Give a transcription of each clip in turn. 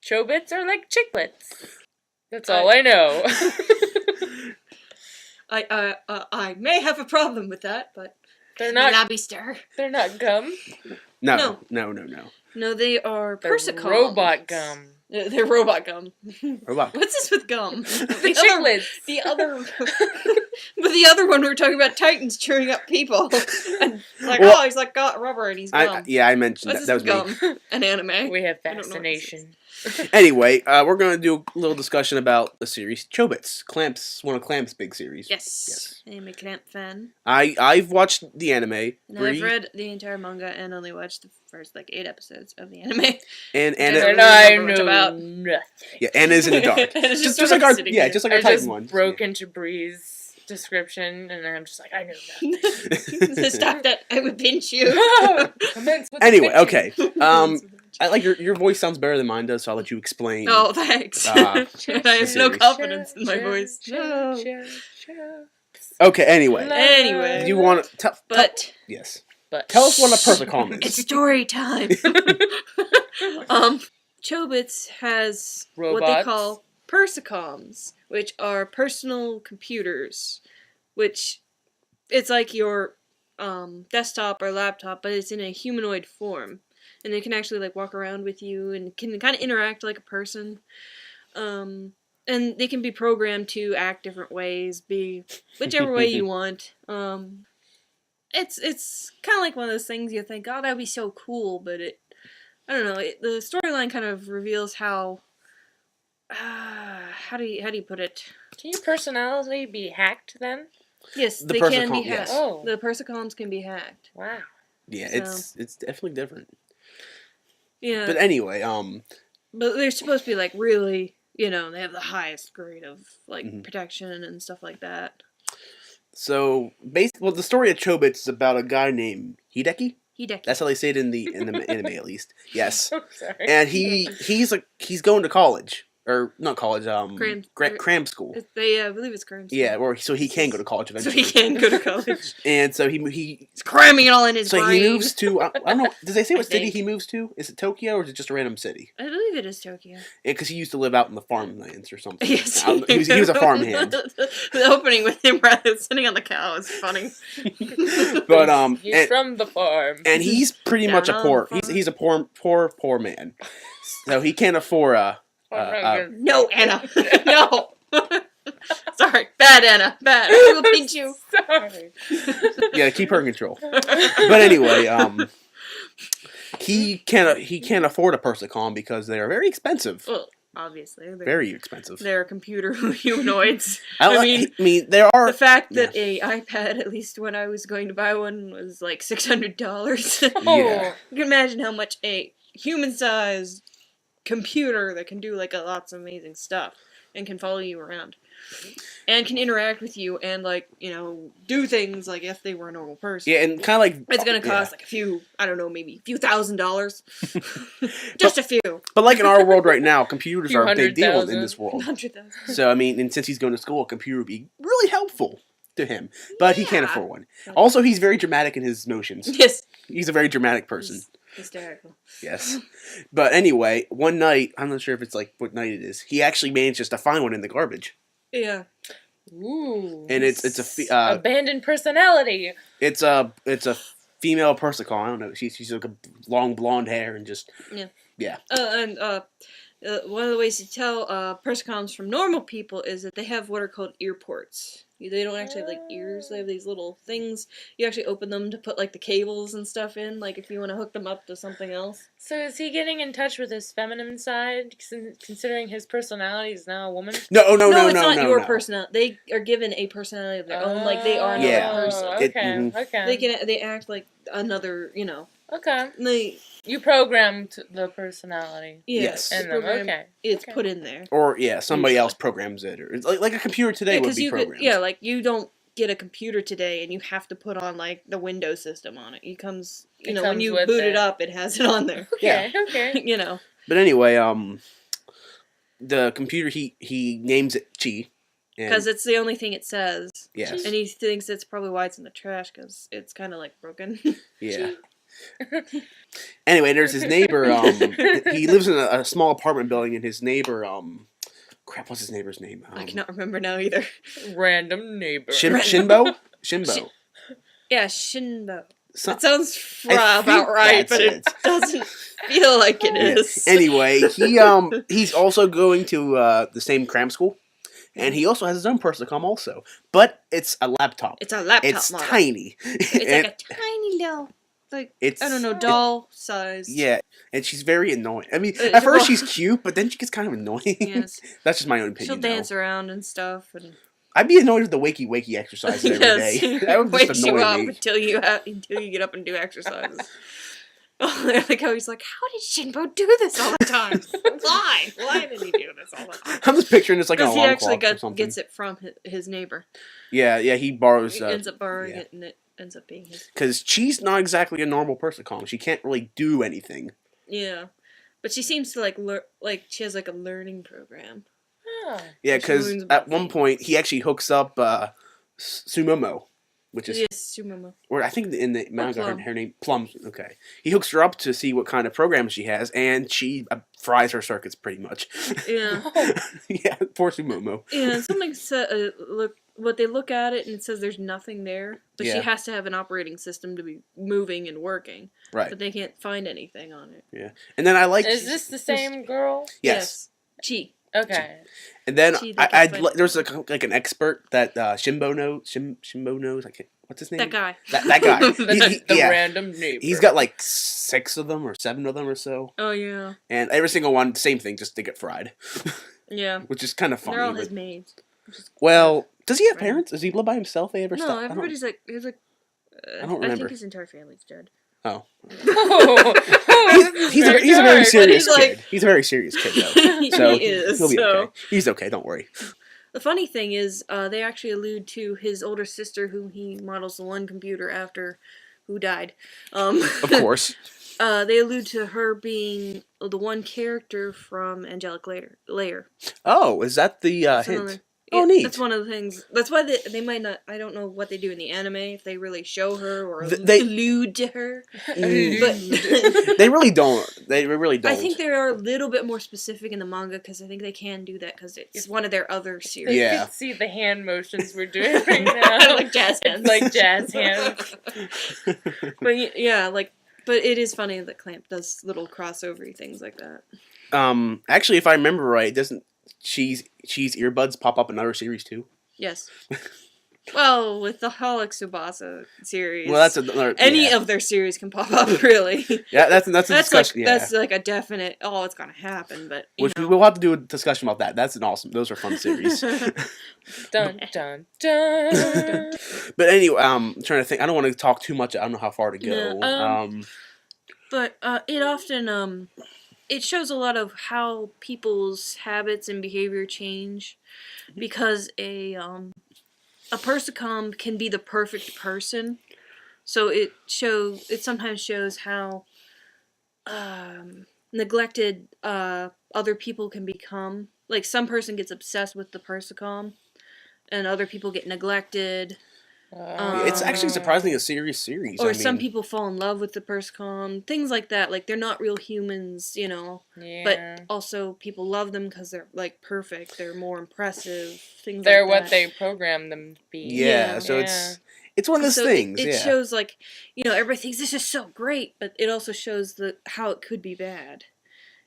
Chobits are like chiclets. That's all I know. I may have a problem with that, but They're not. Labby star. They're not gum. No. No, they are they're persicoms. robot gum. They're robot gum. Robot. What's this with gum? The chiclets. But the other one we were talking about Titans chewing up people. And like, he's like got rubber and he's gum. I mentioned What's that. That this was with me. gum? An anime. We have fascination. Anyway, we're going to do a little discussion about the series Chobits. One of Clamp's big series. Yes. I'm a Clamp fan. I've watched the anime. And I've read the entire manga and only watched the first 8 episodes of the anime. And I know nothing. Yeah, Anna's in the dark. just like our Titan one. Broke into Bree's description, and I'm just like, I know nothing. Stop that! I would pinch you. Anyway, okay. I like your voice sounds better than mine does, so I'll let you explain. Oh, thanks. I have no confidence in my voice. Okay. Anyway. Do you want to tell? Yes. But tell us what a persicom is. It's story time. Chobits has robots. What they call persicoms, which are personal computers, which it's like your desktop or laptop, but it's in a humanoid form, and they can actually walk around with you and can kind of interact like a person. And they can be programmed to act different ways, be whichever way you want. It's kind of like one of those things you think, oh, that'd be so cool, but I don't know. The storyline kind of reveals how do you put it? Can your personality be hacked then? Yes, they can be hacked. Yes. Oh. The persicoms can be hacked. Wow. Yeah, so, it's definitely different. Yeah. But anyway, but they're supposed to be really, they have the highest grade of protection and stuff like that. So basically, the story of Chobits is about a guy named Hideki. Hideki. That's how they say it in the anime, at least. Yes. Sorry. And he's going to college. Or not college, cram school. I believe it's cram school. Yeah, so he can go to college eventually. So he can go to college. And so he's cramming it all in his brain. So he moves to, I don't know, does they say what city he moves to? Is it Tokyo or is it just a random city? I believe it is Tokyo. Because he used to live out in the farmlands or something. Yes. He was a farmhand. The opening with him sitting on the cow is funny. But he's from the farm. And he's pretty much a poor, he's a poor man. So he can't afford no, Anna. No. Sorry. Bad, Anna. Bad. I will pinch you. Sorry. Yeah, keep her in control. But anyway, he can't afford a persicom because they are very expensive. Well, obviously. Very expensive. They're computer humanoids. I mean, there are... The fact that a iPad, at least when I was going to buy one, was $600. Yeah. You can imagine how much a human-sized computer that can do lots of amazing stuff and can follow you around and can interact with you and do things like if they were a normal person. Yeah, and kind of it's gonna cost a few, I don't know, maybe a few $1,000s. Just a few. But in our world right now, computers are a big deal in this world. 100,000. So I mean, and since he's going to school, a computer would be really helpful to him. But he can't afford one. Also, he's very dramatic in his motions. Yes. He's a very dramatic person. Hysterical. Yes. But anyway, one night, I'm not sure if it's what night it is, he actually manages to find one in the garbage. Yeah. Ooh. And it's a abandoned personality. It's a female persicom. I don't know. She's a long blonde hair and just yeah. One of the ways to tell persicoms from normal people is that they have what are called ear ports. They don't actually have ears. They have these little things. You actually open them to put the cables and stuff in, if you want to hook them up to something else. So is he getting in touch with his feminine side, considering his personality is now a woman? No, it's not your personality. They are given a personality of their own, they are another person. Okay. They act like another, Okay. You programmed the personality. Yes. And then, it's put in there. Or somebody else programs it, or it's like a computer today would be programmed. You don't get a computer today and you have to put on the Windows system on it. It comes, when you boot it up, it has it on there. Okay. But anyway, the computer he names it Chi. Because it's the only thing it says. Yes. And he thinks it's probably why it's in the trash, because it's kind of broken. Yeah. Anyway, there's his neighbor. He lives in a small apartment building, and his neighbor. Crap, what's his neighbor's name? I cannot remember now either. Random neighbor. Shinbo. Shinbo. Yeah, Shinbo. So- It sounds I think about right, that's but it doesn't feel like it Yeah. is. Anyway, he's also going to the same cram school, and he also has his own Persicom also, but it's a laptop. It's a laptop It's model. tiny. It's And like a tiny little, like, it's I don't know, doll size. yeah, and she's very annoying. I mean, Uh, at first well- she's cute, but then she gets kind of annoying. Yes. That's just my own opinion. She'll though. dance around and stuff, and I'd be annoyed with the wakey exercises every yes, day. That would wakes just you annoy up me. until you get up and do exercises. I like how he's like, how did Shinbo do this all the time? Why? Why did he do this all the time? I'm just picturing this like an Because he alarm actually clock or something. gets it from his neighbor. Yeah, he borrows. He ends up borrowing yeah. it, and it ends up being his. Because she's not exactly a normal Persicom. She can't really do anything. Yeah, but she seems to like she has like a learning program. Oh. Yeah, She because learns about at one things. point he actually hooks up Sumomo, which is Yes, Sumomo. or I think in the manga Plum. her name Plum. Okay, he hooks her up to see what kind of program she has, and she fries her circuits pretty much. Yeah, Yeah, poor Sumomo. yeah. And something said what they look at it and it says there's nothing there, but Yeah. she has to have an operating system to be moving and working. Right. But they can't find anything on it. And then I like Is this the same girl? yes. Chi. Okay. And then Gee, they can find- there's like an expert that Shimbo knows. I can't. What's his name? That guy. That guy. The Yeah. random neighbor. He's got like 6 of them or 7 of them or so, Oh yeah. and every single one same thing, just they get fried, Yeah. which is kind of funny. They're all but- his maids. well, does he have Right. parents? Does he live by himself? They ever No, stop? I don't- everybody's like he's like. I don't I remember. think his entire family's dead. Oh, Oh, he's a very dark. serious he's like- kid. He's a very serious kid though. So he is. he'll be so okay. He's okay. Don't worry. the funny thing is, they actually allude to his older sister, whom he models the one computer after, who died. Of course. They allude to her being the one character from Angelic Layer. Oh, is that the That's hint? another- Oh, yeah, neat. That's one of the things. That's why they might not. I don't know what they do in the anime, if they really show her or They- allude to her. Mm. But They really don't. They really don't. I think they are a little bit more specific in the manga because I think they can do that because it's one of their other series. You Yeah. can see the hand motions we're doing right now. like jazz hands. It's like jazz hands. But yeah, but it is funny that Clamp does little crossover things like that. Actually, if I remember right, doesn't Cheese earbuds pop up in another series too? Yes. Well, with the Holic Tsubasa series, Well, that's another. any yeah. of their series can pop up. Really, Yeah, that's a that's like discussion. Yeah. that's like a definite. Oh, it's gonna happen, but you Which know. we'll have to do a discussion about that. That's an awesome. Those are fun series. Dun dun dun. But anyway, I'm trying to think. I don't want to talk too much. I don't know how far to go. Yeah, But it often it shows a lot of how people's habits and behavior change because a Persicom can be the perfect person. So it sometimes shows how neglected other people can become. Like some person gets obsessed with the Persicom and other people get neglected. It's actually surprisingly a serious series. Or I some mean, people fall in love with the Persicom, things like that. Like they're not real humans, you know. Yeah. But also people love them because they're like perfect. They're more impressive. Things They're like what that. they program them to be. Yeah, so it's one of those So things. It yeah. shows like, you know, everybody thinks this is so great, but it also shows how it could be bad,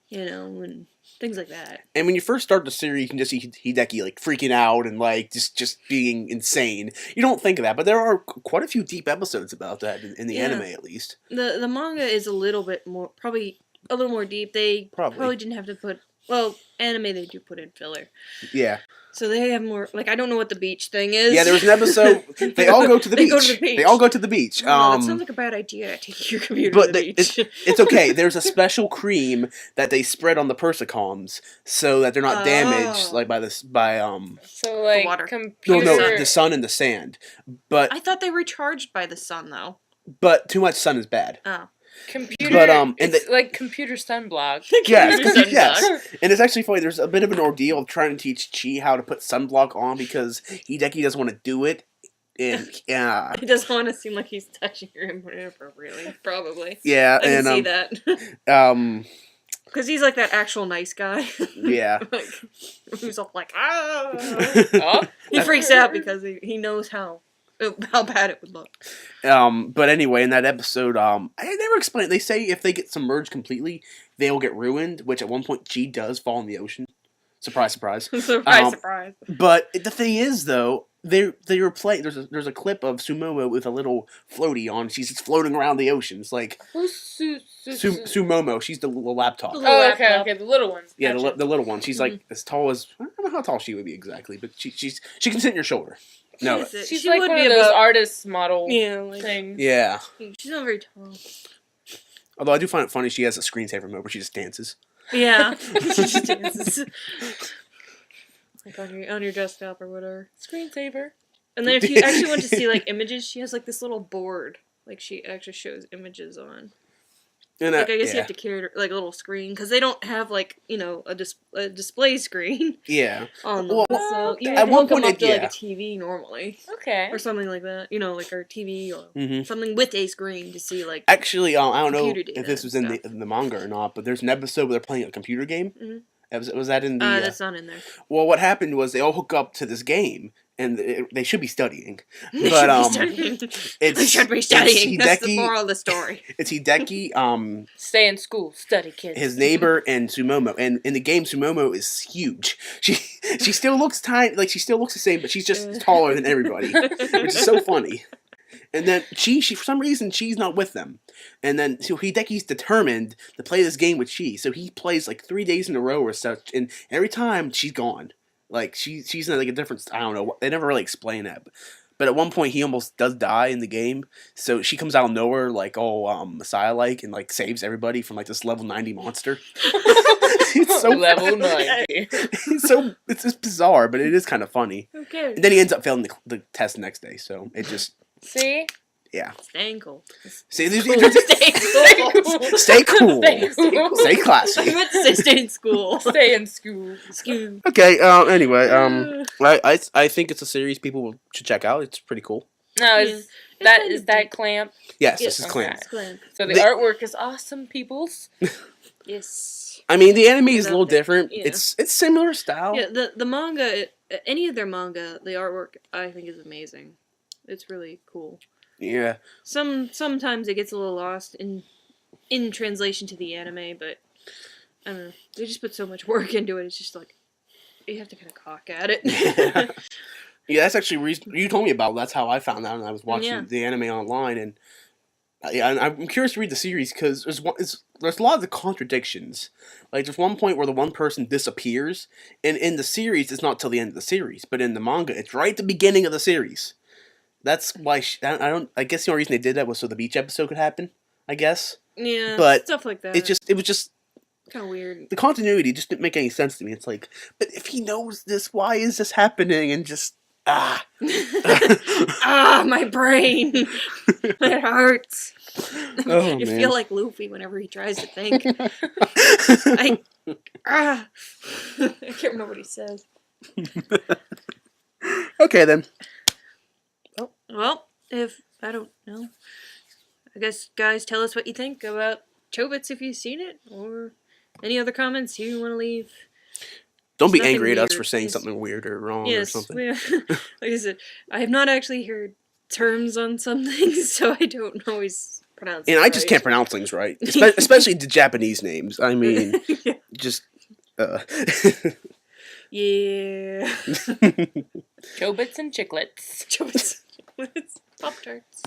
you know, and things like that. And when you first start the series, you can just see Hideki like freaking out and like just being insane. You don't think of that, but there are quite a few deep episodes about that in the Yeah. anime, at least. The manga is a little bit more, probably a little more deep. They Probably. didn't have to put, well, anime they do put in filler. Yeah, So they have more, like, I don't know what the beach thing is. yeah. There was an episode. They all go to the They beach. go to the beach. They all go to the beach. Oh, that sounds like a bad idea, taking your computer but to the beach. it's okay. There's a special cream that they spread on the Persicoms so that they're not damaged, Oh. like by So like water. no, computer. the sun and the sand. But I thought they were charged by the sun, though. too much sun is bad. Oh. Computer. But, and it's like computer sunblock. Yes, Computer yes. sunblock. And it's actually funny. There's a bit of an ordeal of trying to teach Chi how to put sunblock on because Hideki doesn't want to do it. And yeah, He doesn't want to seem like he's touching her inappropriately. Probably. yeah, I can and see that. Because he's like that actual nice guy. yeah. Like, who's all like, ah! Oh, He freaks out because he knows how bad it would look. But anyway, in that episode, I never explained. They say if they get submerged completely, they'll get ruined. Which at one point, G does fall in the ocean. Surprise, surprise. Surprise, surprise. But the thing is, though, they were playing. There's a clip of Sumomo with a little floaty on. She's just floating around the ocean. It's like who's Sumomo. She's the little laptop. The little Oh, laptop. okay, the little ones. Yeah, Gotcha. the little one. She's like as tall as I don't know how tall she would be exactly, but she can sit in your shoulder. No, She's She like would one be of those about- artist model Yeah, like, things. yeah. she's not very tall. Although I do find it funny, she has a screensaver mode where she just dances. Yeah, she just dances. Like on your desktop or whatever. Screensaver. And then if you actually want to see like images, she has like this little board. Like she actually shows images on. And, Like I guess you yeah. have to carry like a little screen because they don't have like a display screen Yeah. on them. Well, So you okay. have At to one hook them point up to like yeah. a TV normally Okay. or something like that. Like our TV or hmm something with a screen to see like. Actually, I don't know Computer if data this was and in the manga or not, but there's an episode where they're playing a computer game. Mhm. Was that in the? That's not in there. Well, what happened was they all hook up to this game, and they should be studying. They But should be studying. it's They should be it's studying. That's the Hideki. moral of the story. It's Hideki, Stay in school. Study, kids. his neighbor, and Sumomo. And in the game, Sumomo is huge. She still looks tiny, like she still looks the same, but she's just taller than everybody, which is so funny. And then she for some reason she's not with them. And then so Hideki's determined to play this game with Chi. So he plays like 3 days in a row or such, and every time she's gone. Like she's in like a different. I don't know. They never really explain that. But at one point he almost does die in the game. So she comes out of nowhere like all Messiah like and like saves everybody from like this level 90 monster. It's so Level 90. it's just bizarre, but it is kind of funny. Who cares? And then he ends up failing the test the next day. So it just See? yeah. Staying cool. See, Stay cool. Stay cool. Stay cool. Stay I classy. meant to say stay in school. Stay in school. School. Okay. Anyway. I think it's a series people should check out. It's pretty cool. No, Yeah. is that Clamp? Yes, Yeah, this is okay. Clamp. It's Clamp. So the They- artwork is awesome, peoples. Yes. I mean, the anime is a little Without that, different. yeah. It's similar style. Yeah, the manga, any of their manga, the artwork I think is amazing. It's really cool. Yeah. Sometimes it gets a little lost in translation to the anime, but I don't know. They just put so much work into it. It's just like you have to kind of cock at it. Yeah, that's actually reason you told me about. That's how I found out, and I was watching Yeah. the anime online, and yeah, and I'm curious to read the series because there's a lot of the contradictions. Like there's one point where the one person disappears, and in the series it's not till the end of the series, but in the manga it's right at the beginning of the series. That's why I guess the only reason they did that was so the beach episode could happen. I guess Yeah, But stuff like that. it was just kind of weird. the continuity just didn't make any sense to me. It's like, but if he knows this, why is this happening? And just My brain. It hurts. Oh, You man. feel like Luffy whenever he tries to think. I can't remember what he says. Okay then. Well, if I don't know, I guess guys, tell us what you think about Chobits if you've seen it, or any other comments you want to leave. Don't be Nothing angry at us weird, for saying yes. something weird or wrong or Yes, something. like I said, I have not actually heard terms on some things, so I don't always pronounce. And it I just right. can't pronounce things right, especially the Japanese names. I mean, Yeah. just. Yeah. Chobits and chiclets. Chobits. Pop tarts.